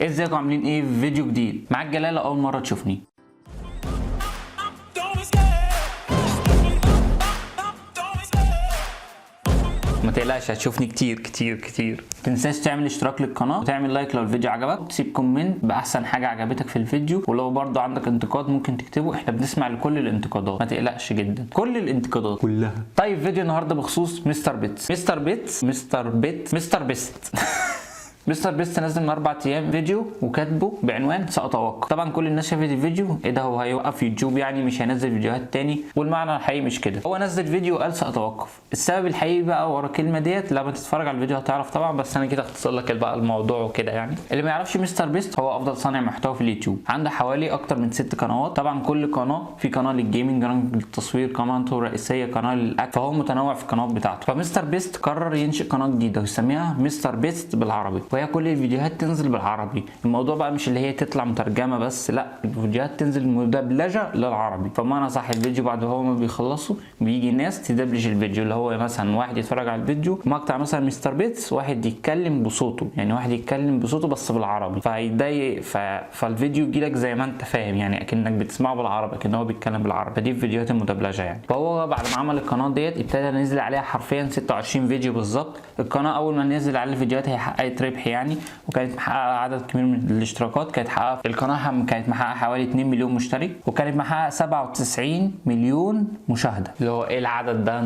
ازيكم عاملين ايه؟ في فيديو جديد معاك جلال. اول مره تشوفني ما تقلقش، هتشوفني كتير كتير كتير. متنساش تعمل اشتراك للقناه وتعمل لايك لو الفيديو عجبك، وتسيب كومنت باحسن حاجه عجبتك في الفيديو، ولو برضو عندك انتقاد ممكن تكتبه، احنا بنسمع لكل الانتقادات، ما تقلقش جدا، كل الانتقادات كلها. طيب فيديو النهارده بخصوص مستر بيست. مستر بيست مستر بيست نزل من 4 ايام فيديو وكاتبه بعنوان سأتوقف. طبعا كل الناس شافت الفيديو، ايه ده هو هيوقف يوتيوب يعني مش هينزل فيديوهات تاني؟ والمعنى الحقيقي مش كده، هو نزل فيديو وقال سأتوقف. السبب الحقيقي بقى ورا الكلمه ديت لما تتفرج على الفيديو هتعرف طبعا، بس انا كده اختصر لك بقى الموضوع وكده. يعني اللي ما يعرفش مستر بيست هو افضل صانع محتوى في اليوتيوب، عنده حوالي اكتر من 6 قنوات. طبعا كل قناه، في قناه للجيمنج، قناه للتصوير، قناته الرئيسيه، قناه للاكل، فهو متنوع في القنوات بتاعته. فمستر بيست قرر ينشئ قناه جديده ويسميها مستر بيست بالعربي، وهي كل الفيديوهات تنزل بالعربي. الموضوع بقى مش اللي هي تطلع مترجمه بس، لا، الفيديوهات تنزل مدبلجه للعربي. فمعنى صح الفيديو بعد هو ما بيخلصوا بيجي ناس تدبلج الفيديو، اللي هو مثلا واحد يتفرج على الفيديو مقطع مثلا مستر بيتس، واحد يتكلم بصوته، يعني واحد يتكلم بصوته بس بالعربي، فهيضايق فالفيديو يجي لك زي ما انت فاهم، يعني اكنك بتسمعه بالعربي، اكن هو بيتكلم بالعربي. فدي الفيديوهات المدبلجه يعني. فهو بعد ما عمل القناه ديت ابتدى ينزل عليها حرفيا 26 فيديو بالظبط. القناه اول ما نزل على الفيديوهات هي حققت ربح يعني، وكانت محققه عدد كبير من الاشتراكات. كانت محققه القناه كانت محققه حوالي 2 مليون مشترك، وكانت محققه 97 مليون مشاهده. اللي هو ايه العدد ده؟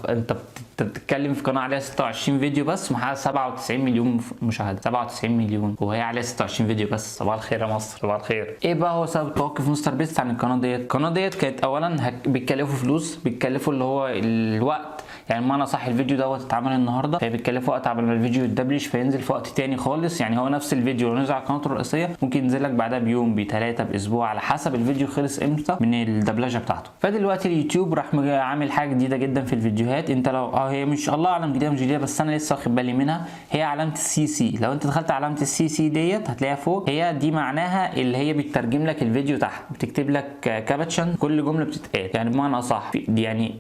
انت بتتكلم في قناه عليها 26 فيديو بس محققه 97 مليون مشاهده. 97 مليون وهي عليها 26 فيديو بس. صباح الخير يا مصر، صباح الخير. ايه بقى هو سبب توقف مستر بيست عن القناه ديت؟ القناه ديت كانت اولا بيتكلفوا فلوس، بيتكلفوا اللي هو الوقت، يعني بمعنى صح الفيديو دوت اتعمل النهارده فبيتكلف وقت قبل ما الفيديو يتدبلج فينزل في وقت تاني خالص. يعني هو نفس الفيديو لو نزل على قناته الرئيسيه ممكن ينزل لك بعدها بيوم، بثلاثه، باسبوع، على حسب الفيديو خلص امتى من الدبلجه بتاعته. فدلوقتي اليوتيوب راح عامل حاجه جديده جدا في الفيديوهات. انت لو هي مش الله اعلم جديده مش جديده، بس انا لسه واخد بالي منها. هي علامه السي سي. لو انت دخلت علامه السي سي ديت هتلاقيها فوق، هي دي معناها اللي هي بتترجم لك الفيديو تحت، بتكتب لك كابتشن كل جمله بتتقال. يعني بمعنى اصح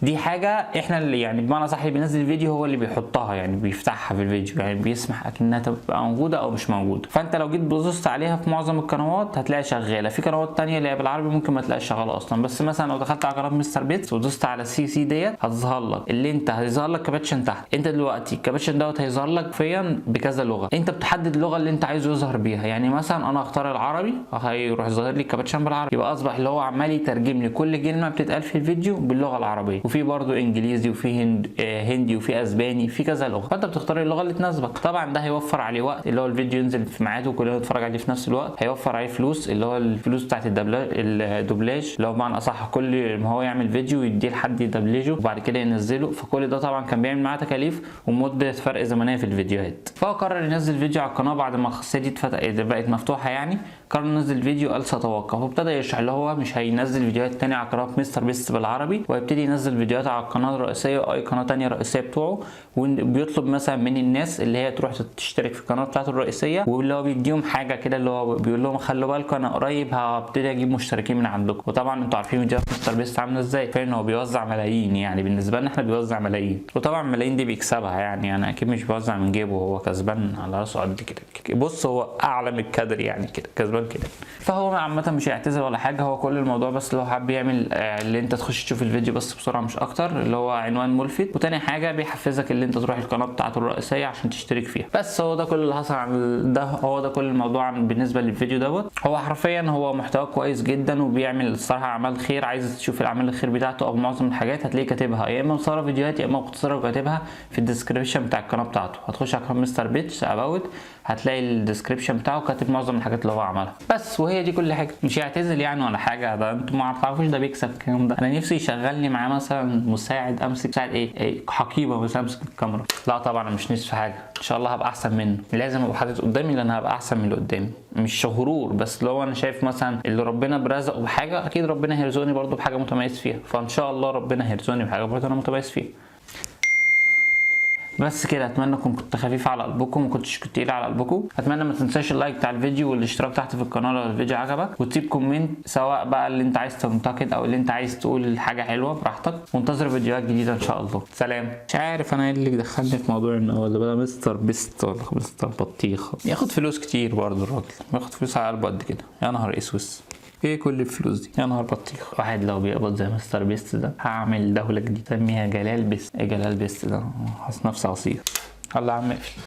دي حاجه احنا اللي يعني بمعنى صح اللي بينزل الفيديو هو اللي بيحطها، يعني بيفتحها في الفيديو، يعني بيسمح اكنها تبقى موجوده او مش موجوده. فانت لو جيت بصيت عليها في معظم القنوات هتلاقيها شغاله. في قنوات تانية اللي هي بالعربي ممكن ما تلاقيش شغاله اصلا، بس مثلا لو دخلت على قناه مستر بيتس ودوست على السي سي ديت هتظهر لك اللي انت هيظهر لك كابتشن تحت. انت دلوقتي الكابتشن دوت هيظهر لك فيا بكذا لغه، انت بتحدد اللغه اللي انت عايزه يظهر بيها. يعني مثلا انا اختار العربي هيروح ظاهر لي الكابتشن بالعربي، يبقى اصبح اللي هو عمال يترجم لي كل كلمه بتتقال في الفيديو باللغه العربيه. وفي برضو انجليزي، وفي هندي، وفي اسباني، في كذا لغه، فانت بتختار اللغه اللي تناسبك. طبعا ده هيوفر عليه وقت، اللي هو الفيديو ينزل في ميعاده وكلنا نتفرج عليه في نفس الوقت. هيوفر عليه فلوس، اللي هو الفلوس بتاعت الدوبلاج، اللي هو بمعنى اصح كل ما هو يعمل فيديو يديه لحد يدبلجه وبعد كده ينزله. فكل ده طبعا كان بيعمل معاه تكاليف ومده فرق زمنيه في الفيديوهات. فهو قرر ينزل فيديو على القناه بعد ما الخاصيه دي بقت مفتوحه يعني. قرر ينزل فيديو قال سأتوقف، وابتدى يشرح اللي هو مش هينزل فيديوهات تانية على قناه مستر بيست بالعربي، ويبتدي ينزل فيديوهات على القناه الرئيسيه واي قناه تانية رئيسيه بتوعه. وبيطلب مثلا من الناس اللي هي تروح تشترك في القناه بتاعته الرئيسيه، واللي هو بيديهم حاجه كده، اللي هو بيقول لهم خلوا بالكم انا قريب هبتدي اجيب مشتركين من عندكم. وطبعا انتوا عارفين فيديوهات مستر بيست عامله ازاي، فان هو بيوزع ملايين، يعني بالنسبه لنا احنا بيوزع ملايين، وطبعا الملايين دي بيكسبها يعني اكيد مش بيوزع من جيبه، هو كسبان على راسه قد كده. بص هو اعلى من الكادر يعني كده، كسبان كده. فهو عامه مش هيعتذر ولا حاجه، هو كل الموضوع بس اللي هو حابب يعمل اللي انت تخش تشوف الفيديو بس بسرعه مش اكتر، اللي هو عنوان ملفت. وتاني حاجه بيحفزك اللي انت تروح القناه بتاعته الرئيسيه عشان تشترك فيها. بس هو ده كل اللي حصل عن ده، هو ده كل الموضوع بالنسبه للفيديو دوت. هو حرفيا هو محتوى كويس جدا وبيعمل الصراحه اعمال خير. عايز تشوف الاعمال الخير بتاعته او معظم الحاجات هتلاقيه كاتبها، يا اما مصوره فيديوهات يا اما مختصره وكاتبها في الديسكربشن بتاع القناه بتاعته. هتخش على قناه مستر بيتس اباوت هتلاقي الديسكربشن بتاعه كاتب معظم الحاجات اللي هو عملها بس. وهي دي كل حاجه، مش هيعتزل يعني ولا حاجه. ده انتوا ما تعرفوش ده بيكسب الكلام ده. انا نفسي يشغلني معاه مثلا مساعد، امسك مساعد ايه حقيبه مثلا امسك الكاميرا. لا طبعا انا مش نفسي في حاجه، ان شاء الله هبقى احسن منه. لازم ابقى حاطط قدامي لان هبقى احسن من اللي قدامي، مش غرور، بس لو انا شايف مثلا اللي ربنا برزقه بحاجه اكيد ربنا هيرزقني برده بحاجه متميز فيها. فان شاء الله ربنا هيرزقني بحاجه برده انا متميز فيها. بس كده، اتمنى اكون كنت خفيف على قلبكم، ما كنتش تقيل على قلبكم. اتمنى ما تنساش اللايك بتاع الفيديو والاشتراك تحت في القناه لو الفيديو عجبك، وتسيب كومنت سواء بقى اللي انت عايز تنتقد او اللي انت عايز تقول حاجه حلوه براحتك. وانتظر فيديوهات جديده ان شاء الله. سلام. مش عارف انا ايه اللي دخلني في موضوع ان هو بقى مستر بيست ولا مستر بطيخه. ياخد فلوس كتير برضه الراجل، بياخد فلوس على قلبه قد كده. يا نهار اسوس، ايه كل الفلوس دي؟ يا نهار بطيخ. واحد لو بيقبض زي مستر بيست ده هعمل دوله جديده اسميها جلال بيست. ايه جلال بيست ده؟ حاسس نفسي عصير. يلا يا عم اقفل.